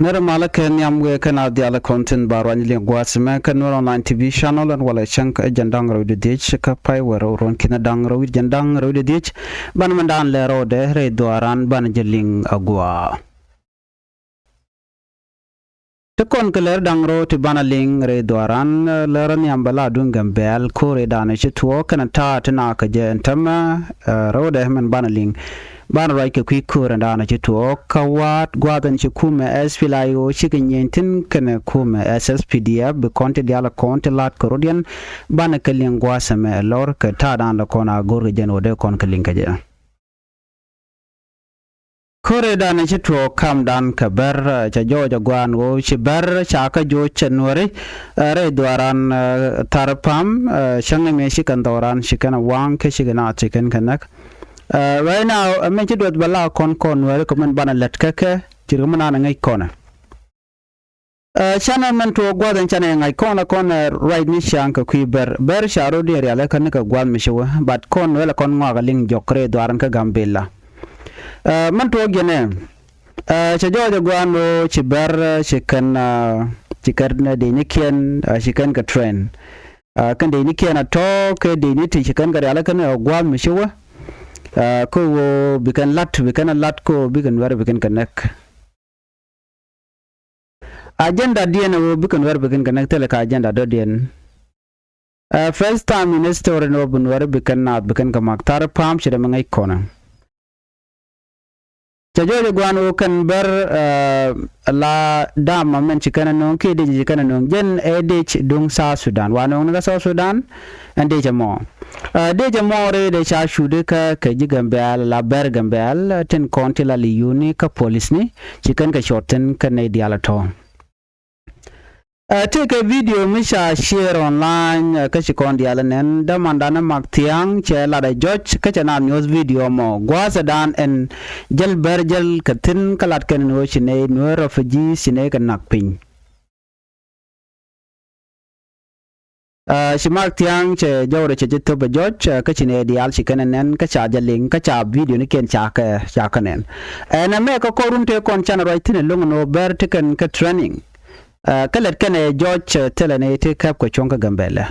Nere malaken yamwe kana diala content barwani lingwasme kan online TV channel and wala chank jandang rawde dich ka pai wero ron kina dang rawde jandang rawde dich ban mandan le rode re doaran ban jeling agwa te kon keler dang ro te banaling re doaran leran yambala dun gambel kore dane chitwo kana ta tana ka je entama rode men banaling ban rai ke kwikur ndana chito kawat gwadan chikume SPLIO chikinyentin kana kume SSPDF be konte diala konte lat korodian ban kelin gwasame lor ka tadan la kona gorge jeno de kon kelin kaje kore dana chito kam dan ka ber cha joja gwan wo chiber cha ka jo chenwari re dwaran tarpam shange me shikandoran shikana wang ke shigana chicken kanak right now I mentioned what bala kon where comment bana letkeke jirmana ngai kona chana man to gwadan chana ngai kona right ni shanka ku ber sharo de ya kan ka gwal mishiwa but kon wala kon ngwa ling jokre dwaran ka gambella man to gene chajo de gwano chiber chikan chikarna de niken chikan ka train kan de niken to ke de ni ti chikan ga ya kan gwal mishiwa ko bikan lat ko bikan war bikan kanak agenda dien wo bikan war bikan kanak tele ka agenda do dien first time minister no bun war bikan na bikan ka maktar pam shida mangai kona jajo gwano kan ber la dama men chikana non ke de chikana non jen edh dung sa Sudan wano nga sa Sudan ande jamo de jamore de cha shude ka jigambal la ber gambal ten konti la liyuni ka police ni chikan ka shoten ka ne diala to take a video misha share online ka chikon diala nen da mandana maktiang che la da George ka chana news video mo gwaza dan en jel berjel katin kalat ken no chine no refugee sine ka nakpin shimak tiang che jawre che jitto be George ka chine dial shikanen ka cha jaling ka cha video ni ken cha kanen na me ko korunte kon chana right ne lungo no ber tiken ka training kalet kene George telene te kap ko chonka gambela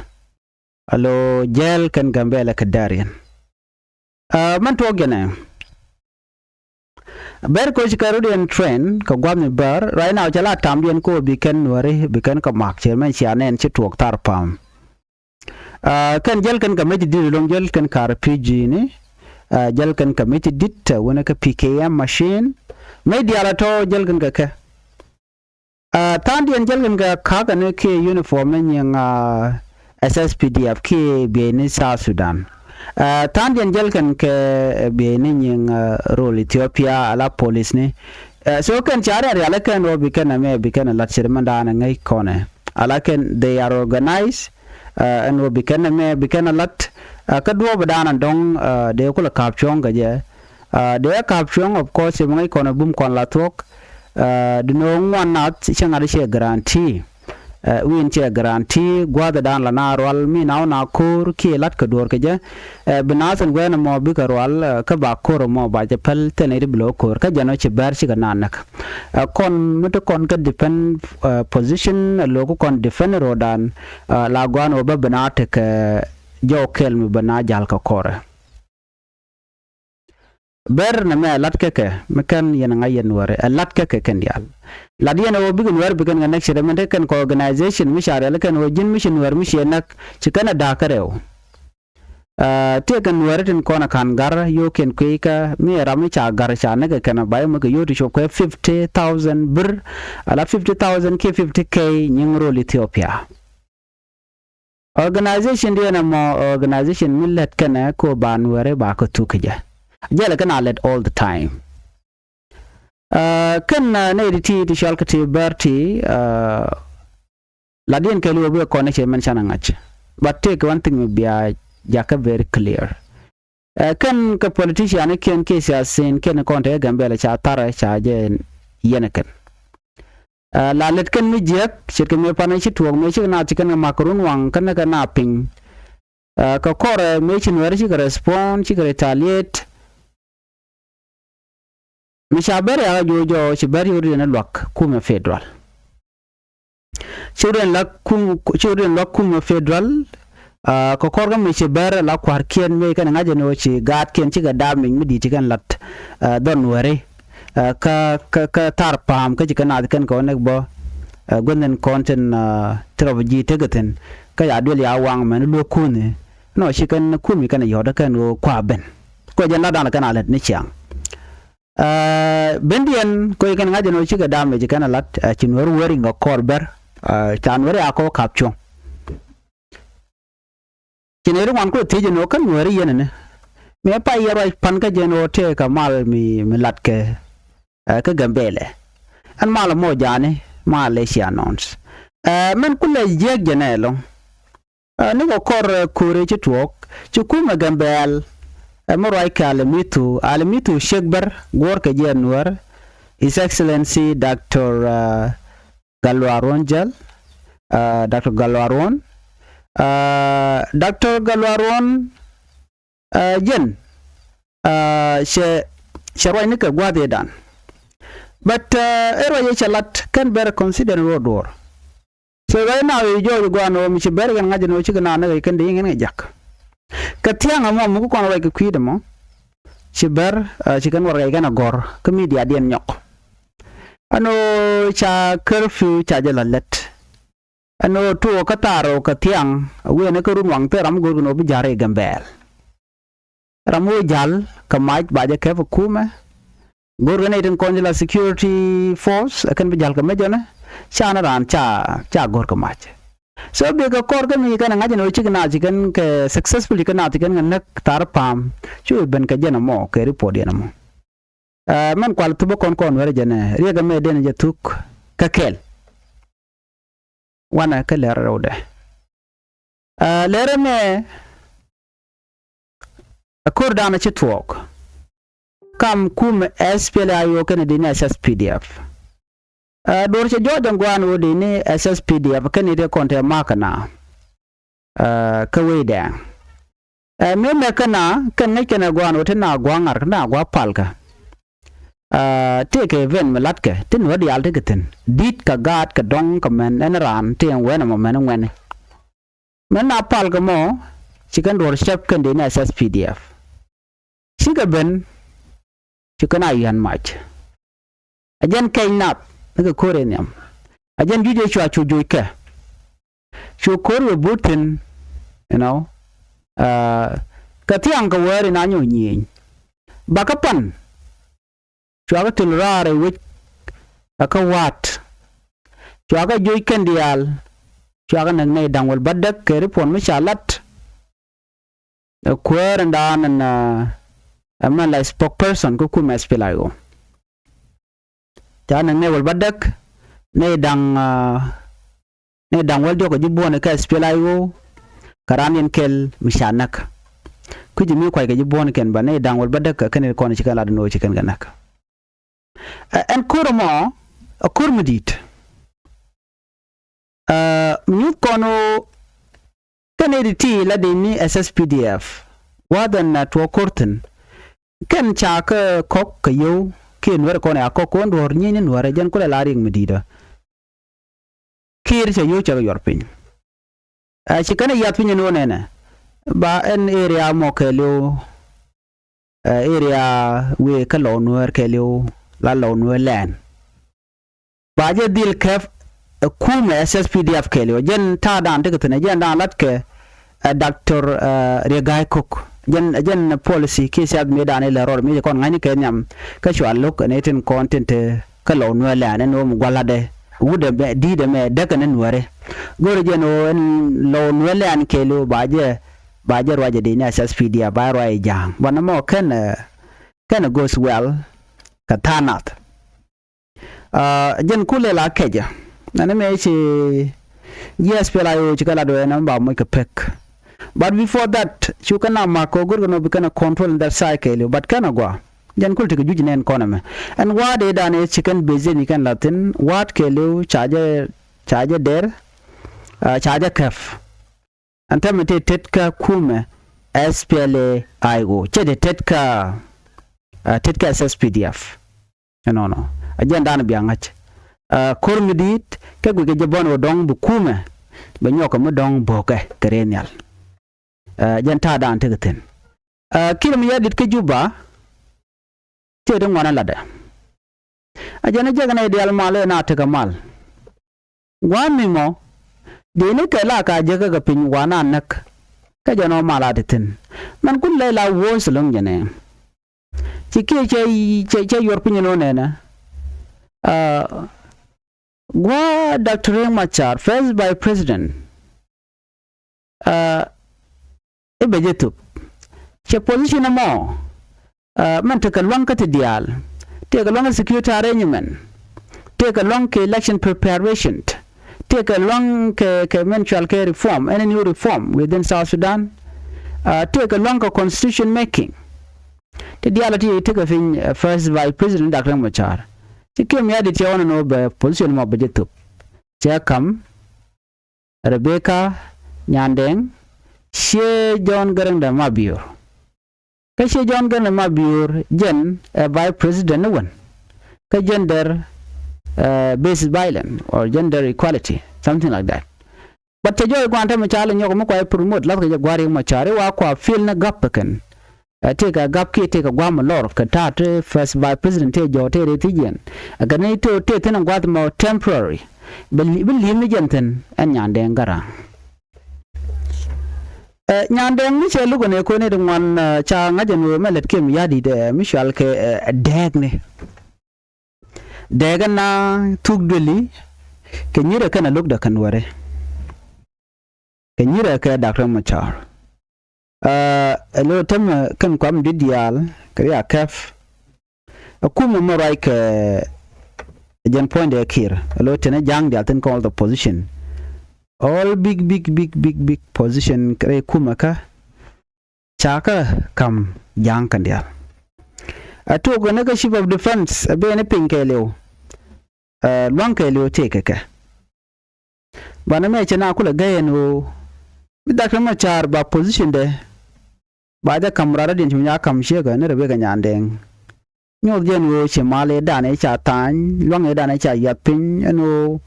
alo jel kan gambela ka darian man to gene ber ko shikarudian train ka gwamni ber right now jala tamdien ko biken wari biken ka mak chermen chianen chituok tarpam kan jel kan kamiti dit long jel kan kar PG ni jel kan kamiti dit wona ka PKM machine media la to jel kan ka tandian jel kan ka ne ke uniform nyang SSPDF ke be ni South Sudan tandian jel kan ke be ni nyang role Ethiopia ala police ni so kan chara ala kan ro bikan me bikan la chirmanda na ngai kone ala kan they are organized and we bikan a lot kadwo badana dong de ko la kapchong ga je de kapchong of course ngai kona bum kon la tok de no one not changa de guarantee win che guarantee gwada dan la na rol mi na kur ki lat ka dor ke je binasan gwen mo bi ka rol ka ba kor mo ba je pel tene blo kor ka jano che ber chi ga nanak kon muto kon ka defend position logo kon defend rodan la gwan oba banate ka jo kel mi bana jal ka kore ber na me lat ke mekan yen ngayen wore lat ke ken yal la diena wo bigun wer bigun nganek shede men kan ko organization mi share kan wo jin mission wer mi shenak cikana dakarew te kan weratin kona kan gar yo ken kweka mi rami cha gar cha naga kana bay maka yo to show ko 50,000 bir ala 50,000 ke 50k nyingro Ethiopia organization diena mo organization millet kana ko ban were ba ko tukja jela kana let all the time kan ne ti shalkati berti ladien ke lo be connection men chana ngach but take one thing be jaka very clear kan ka politician ken ke siasin ken konte gambela cha tara cha je yeneken la let kan mi jek shirke me pana chi tuong me chi na chi kan makrun wang kan ka na ping ka kore me chi wer chi respond chi retaliate mishabari ya jojo shibari uri na lwak kuma federal children la kuma federal ko korga mi shibar la kwar kien me kan ngaje no chi gat kien chi ga dam mi di chi kan lat don ware ka tar pam ka chi kan kan ko nek bo gonen content traveji tegaten ka ya dole ya wang man lo kune no shi kan kumi kan yoda kan kwa ben ko jan la dan kan alet ni chiang bendian ko kan ngaje no chi ga dam mi kan lat chin wer weri ngo korber chan weri ako kapcho chinere wan ko teje no kan weri yen ne me pa yero pan ka jeno te ka mal mi lat ke ka gambele an mal mo jane Malaysia nons men kule jeg janelo ni ko kor kure ci tuok ci kuma gambel mo roy ka almitu shekbar gor ka jenwar His Excellency Dr. Galwaron Jal Dr. Galwaron Dr. Galwaron jen she roy ni ka gwade dan but ero ye chalat can bear consider road door so right now you jo go no mi ber gan ngaje no chigna na kan de ngene jak katianga mo mu ko no ke kwide mo ber chikan war ga gor ka media den nyok ano cha curfew cha jalalet ano to ka taro ka tiang we ne ko run wang te ram go no bi jare gambel ramu jal ka maj ba je ke kuma Gorganating Consular Security Force akan bijal ka medjana chana ran cha gor ka mach so be ka kor ka mi kan ngaje no chigna chikan ke successfully kan atikan nak tar pam chu ben ka jana mo ke report yana mo man kwal tubo kon were jana ri ga me den je tuk ka kel wana ka ler rode lere me akor dana chitwok kam kum SPLA yo kan de ni SSPDF dor che jodan gwan wo de ni SSPDF kan de konte makana ka weda me kana kan ne kana gwan wo tana gwangar na gwa palka te ke ven melatke tin wadi alte geten dit ka gat ka dong ka men en ran te wena mo men wen men na palka mo chikan dor chep kan de ni SSPDF siga ben chikana yan mach ajan kainap naga koreniam ajan juje chwa chujuike chukor butin you know katiang ka wari na nyu nyin bakapan chwa ka tilrare wit aka wat chwa ka juiken dial chwa ka nang nei dangwal badak ke ripon mishalat kwer ndan na man la spokesperson ko kuma SPLA tan ne wal badak ne dang wal joko jibone ka SPLA karanin kel mishanak ku jimi ko ga jibone ken ba ne dang wal badak kan ko ne cikala no cikan ganak en kurmo kurmudit mi kono kanedi la de ni SSPDF wadan na to korten ken chaka kok kayo ken wer ko ne akok on dor nyin wer jan ko la ring medida kir che yo cha yor pin chi kana yat pin no ne ba en area mo kelo area we kalo wer kelo la lo no len ba je dil kef kuma SSPDF kelo jen ta dan te ne jen dan lat ke Dr. Regai Cook jen policy ke siad medane la ror mi kon ngani kenyam ka chwa lok ne tin content ka lo no la ne no gwalade wude be di de me de kan nuare gore je no lo no la an kelo baje roje de na SSPDF ba roi jang wana mo kan goes well ka tanat jen kule la keja nane me chi yes pela yo chikala do na ba mo ka pek. But before that, you cannot mark or go become control that cycle, but can go. Jan kul take juji nen koname. And what they done is chicken busy ni kan Latin, what kelu charger der charger kef. And tell me tetka kume SPLA IO. Che de tetka SSPDF. no agenda na biangach kor midit ke gu ge bon odong bu kume be nyoko mo dong boke terenial janta dan tegeten kirim yadit ke juba te dong wana lada ajana jagana ideal male na tega mal gwami mo de ne ke la ka jaga ga pin wana nak ka jano mala ditin man kun le la wo sulung jane chike che yor pin no ne na gwa Dr. Riek Machar first by president bejetup che position mo man te kalwan ka te dial te kalwan security arrangement te kalwan ke election preparation te kalwan ke mental care reform any new reform within South Sudan te kalwan ka constitution making te dial te ka fin first by president Dr. Riek Machar ti kem ya di te ona no be position mo bejetup che kam Rebecca Nyandeng she John Garang Mabior ka she John Garang Mabior jen by president no one ka gender based violence or gender equality something like that but te joy kwanta ma chala nyoko mo ko promote la ka gwari ma chare wa kwa feel na gap kan take a gap ke take a gwam lor ka ta te first by president te jo te retigen aga ne to te tan gwat mo temporary beli mi jenten an nyande ngara nyandeng mi che lugo ne ko ne dwan cha ngajen we melet kem yadi de mishal ke degne dega na tugdeli ke nyire kana lugda kan ware ke nyire ka Dr. Machar lo tem kan kwam didial kriya kaf akumu mo right ke jen point de kir lo tene jang dia ten call the position all big position kre kumaka chaka kam yang kan dia ato go na chief of defense be ne pinkelo long kelo take ka bana me chena kula gayeno Dr. Machar ba position de ba da kamrara din nya kam shega ne rebe ga nyandeng nyol jen wo chemale dane cha tan long e dane cha yapin ano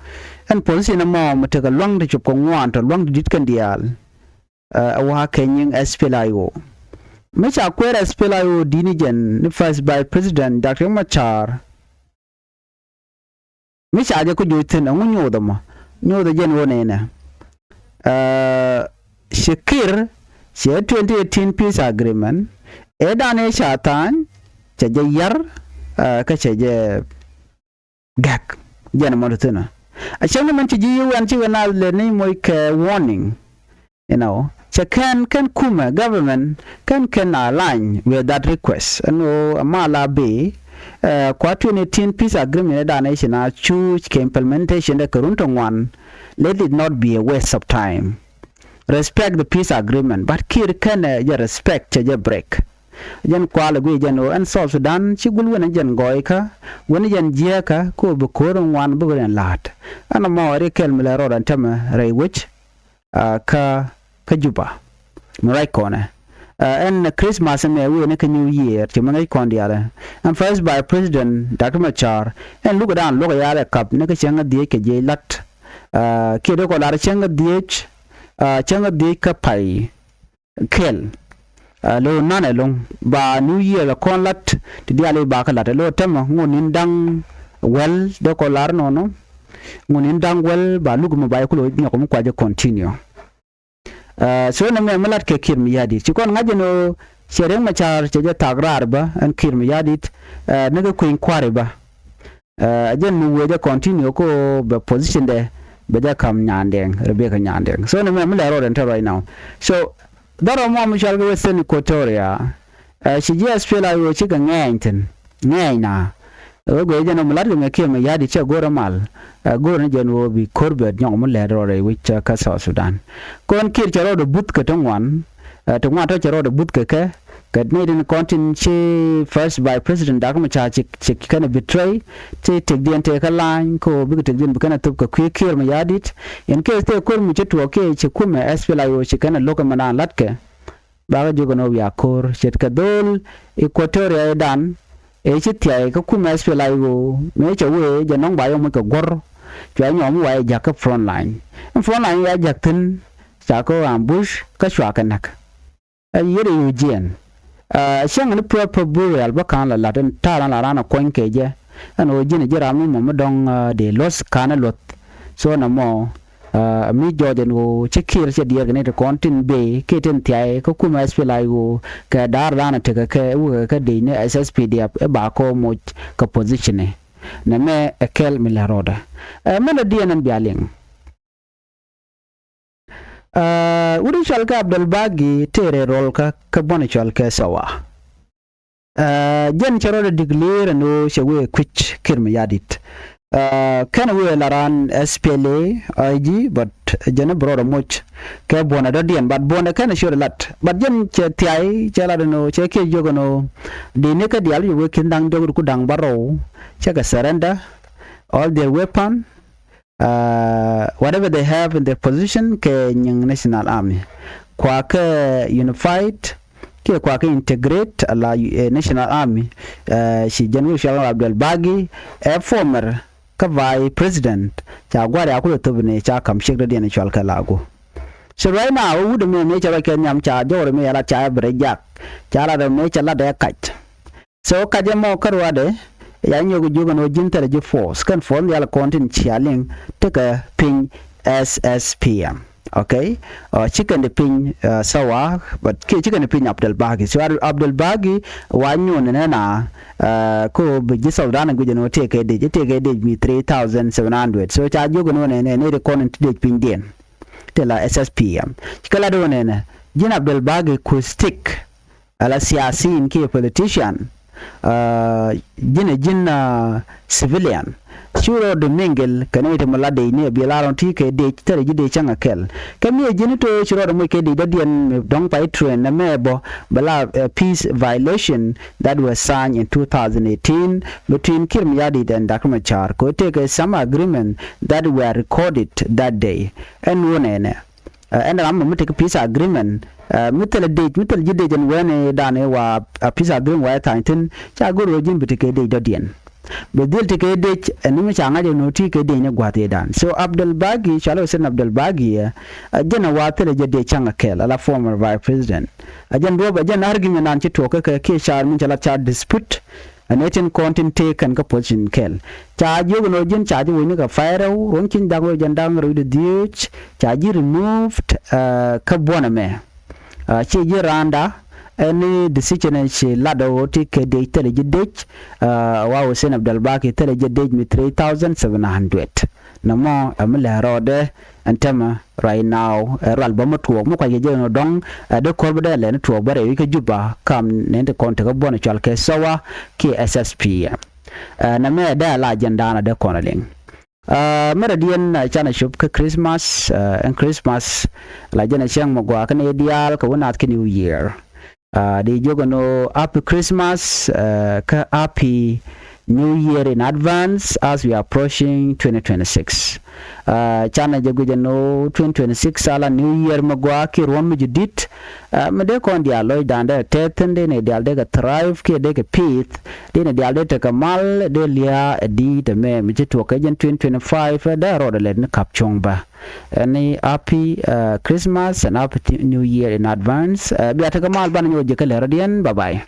an position mo mutaka long de chop ko ngwan to long dit kan dial wa kenyin SPLIO me cha kwera SPLIO dini jen first by president Dr. Machar me cha je ko jutin an nyo da ma nyo da jen wo ne na shekir she 2018 peace agreement e dane cha tan cha je yar ka cha je gak jen mo tuna a chama man ji wan ci wana le ni moy ke warning you know cha can kuma government can align with that request and amala be kwa 2018 peace agreement da nation na choose ke implementation the current one let it not be a waste of time respect the peace agreement but kir can ya respect cha break jen kwala gwe jen an South Sudan ci gul wona jen goyka wona jen jiaka ko be koron wan bu ren lat ana mo re kel mi la rodan tama ray wich ka juba marai kona and Christmas me we ne new year ci mangai kondiala and first by president Dr. Machar and look down look ya kap ne ka chenga die ke je lat ke do ko la chenga die ka pai kel lo nana long ba new year la kon lat ti diale ba ka lat lo tema ngonin dang well de ko lar no ngonin dang well ba lugu mo bay ko lo nyako mo kwaje continue so na me malat ke kir mi yadi ci kon ngaje no Riek Machar ci je tagrar ba an kir mi yadi ne ko inquiry ba ajen mu weje continue ko be position de be da kam nyandeng Rebecca Nyandeng so na me mala ro den right now so daro mo mi shalga Western Equatoria shi je spela yo ci ga ngainten ngaina go je no mular ga ke me yadi che gora mal gora ne je no bi korbet nyong mo le ro re which ka South Sudan kon kir charo do but ka tongwan tongwa to charo do but ka kad ne din kontin che first by president Dr. Machar ci kana betray te tegdien te ka line ko bi tegdien kana tup ka kir me yadit en ke te kor mi chetu ke ci kuma SPLA yo ci kana loka mana latke ba ga jogo no ya kor chet ka dol Equatoria dan e chi tiai ka ku mes pe lai go me che we je nong ba yo mo ka gor chwa nyom wa ja ka front line ya ja tin cha ko ambush ka chwa ka nak yere yu jien shang ni proper burial ba kan la den ta la na kon ke je ano jine jira mu mo dong de los kana lot so na mo mi joden go chekir che dia ne de kontin be keten tiai ko kuma spelai go ka dar dana te ka u ka de ne SSPDF e ba ko mo ka position ne na me ekel milaroda me na dia nan bialing uri chalka Abdul Bagi tere rol ka bone chalka sawa jen charo de declare no shewe kwich kirmi yadit kana we laran SPLA IG but jana broda much ke bona do dien but bona kana sure lat but jen che tiai chala no che ke jogo no de ne ka dial we kindang do ku dang baro che ka surrender all their weapon whatever they have in their position ke nyang national army kwa ke unified ke kwa ke integrate la national army shi general Shalom Abdul Bagi a former ka vice president cha gware akulu tubne cha kam shigda dena chwal ka lago so right now wudu me cha ke nyam cha jore me yala cha brejak cha la me cha la de kat so ka je mo karwade ya nyogo jogo no jintere je force kan form yala content chialing teka ping SSPM okay chicken the ping sawa but chicken the ping Abdul Bagi so Abdul Bagi wanyo na ko biji saudana guje no take de mi 3700 so cha jogo no ne the content de ping den tela SSPM kala do ne jin Abdul Bagi could stick ala siyasin ke politician jina civilian shuro de mingel kanete malade ne bilaron tike de tere jide changa kel kami jinito shuro de moke de dien dong pai train na mebo bala peace violation that was signed in 2018 between Kirmiyadi and Dr. Machar ko take some agreement that were recorded that day and wonene and I'm take a peace agreement mital jide jan wene dane wa peace agreement wa tantin cha goro jin bitike de dien bedil tike de enimi changa de noti ke de nyagwate dan so Abdul Bagi chalo sen Abdul Bagi jana wa tele de changa kel ala former vice president ajan do ba jan argument nan chito ke char min chala cha dispute anetin content taken ka position kel cha jogo no jin cha ji woni ka fire ron kin dago jan dang ro de dich cha ji removed ka bona me chi ji randa any decision she lado take de tele jidech wa Hussein Abdul Baki tele jidech mi 3700 namo amla rode antama right now ral ba matuo mo kwa je no dong de korbede le to bare wi ke juba kam ne de konta ko bona chal ke sawa ki SSP na me da la agenda na de konaling mera dien chana shop ke Christmas and Christmas la jana chang mo gwa kan ideal ko wona at New Year they jogo no happy Christmas happy New Year in advance as we are approaching 2026 chana jogo no 2026 ala New Year magwa ki rom judit mede kon dia loy dande tetende ne dia de thrive ke de ke pith de ne dia de kamal de lia di de me mi to ka 2025 da ro de le kapchong ba any happy Christmas and happy New Year in advance biata kamal ban yo je kale radian bye bye.